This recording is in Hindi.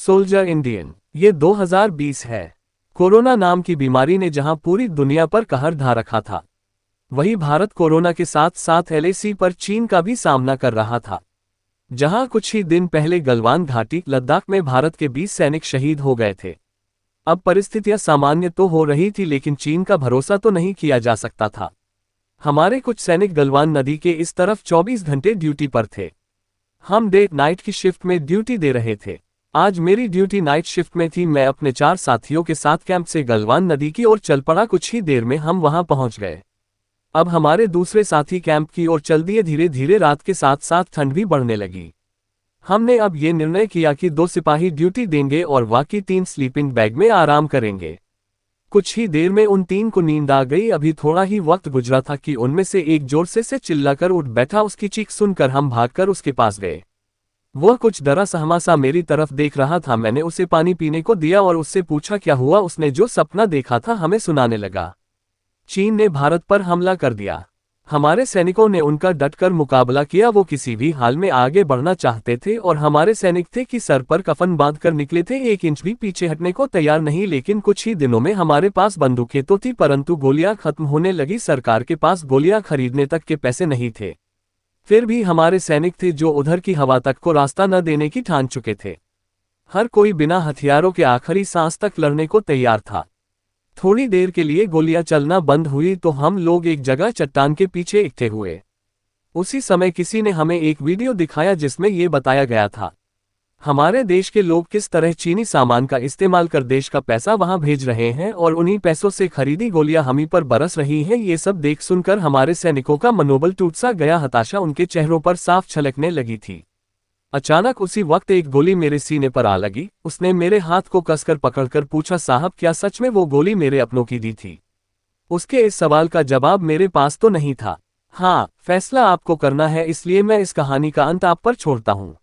Soldier Indian. ये 2020 है। कोरोना नाम की बीमारी ने जहां पूरी दुनिया पर कहर ढा रखा था, वहीं भारत कोरोना के साथ साथ एलएसी पर चीन का भी सामना कर रहा था। जहां कुछ ही दिन पहले गलवान घाटी लद्दाख में भारत के 20 सैनिक शहीद हो गए थे। अब परिस्थितियां सामान्य तो हो रही थी, लेकिन चीन का भरोसा तो नहीं किया जा सकता था। हमारे कुछ सैनिक गलवान नदी के इस तरफ 24 घंटे ड्यूटी पर थे। हम डे नाइट की शिफ्ट में ड्यूटी दे रहे थे। आज मेरी ड्यूटी नाइट शिफ्ट में थी। मैं अपने 4 साथियों के साथ कैंप से गलवान नदी की ओर चल पड़ा। कुछ ही देर में हम वहां पहुंच गए। अब हमारे दूसरे साथी कैंप की ओर चल दिए। धीरे धीरे रात के साथ साथ ठंड भी बढ़ने लगी। हमने अब ये निर्णय किया कि 2 सिपाही ड्यूटी देंगे और बाकी 3 स्लीपिंग बैग में आराम करेंगे। कुछ ही देर में उन 3 को नींद आ गई। अभी थोड़ा ही वक्त गुजरा था कि उनमें से एक जोर से चिल्लाकर उठ बैठा। उसकी चीख सुनकर हम भागकर उसके पास गए। वह कुछ डरा सहमा सा मेरी तरफ देख रहा था। मैंने उसे पानी पीने को दिया और उससे पूछा क्या हुआ। उसने जो सपना देखा था हमें सुनाने लगा। चीन ने भारत पर हमला कर दिया। हमारे सैनिकों ने उनका डटकर मुकाबला किया। वो किसी भी हाल में आगे बढ़ना चाहते थे और हमारे सैनिक थे कि सर पर कफन बांधकर निकले थे। 1 इंच भी पीछे हटने को तैयार नहीं। लेकिन कुछ ही दिनों में हमारे पास बंदूकें तो थी, परंतु गोलियां खत्म होने लगी। सरकार के पास गोलियां खरीदने तक के पैसे नहीं थे। फिर भी हमारे सैनिक थे जो उधर की हवा तक को रास्ता न देने की ठान चुके थे। हर कोई बिना हथियारों के आखिरी सांस तक लड़ने को तैयार था। थोड़ी देर के लिए गोलियां चलना बंद हुई तो हम लोग एक जगह चट्टान के पीछे इकट्ठे हुए। उसी समय किसी ने हमें एक वीडियो दिखाया जिसमें ये बताया गया था हमारे देश के लोग किस तरह चीनी सामान का इस्तेमाल कर देश का पैसा वहां भेज रहे हैं और उन्हीं पैसों से खरीदी गोलियां हम ही पर बरस रही हैं। ये सब देख सुनकर हमारे सैनिकों का मनोबल टूट सा गया। हताशा उनके चेहरों पर साफ छलकने लगी थी। अचानक उसी वक्त एक गोली मेरे सीने पर आ लगी। उसने मेरे हाथ को कसकर पकड़कर पूछा, साहब क्या सच में वो गोली मेरे अपनों की दी थी? उसके इस सवाल का जवाब मेरे पास तो नहीं था। हाँ, फैसला आपको करना है, इसलिए मैं इस कहानी का अंत आप पर छोड़ता हूँ।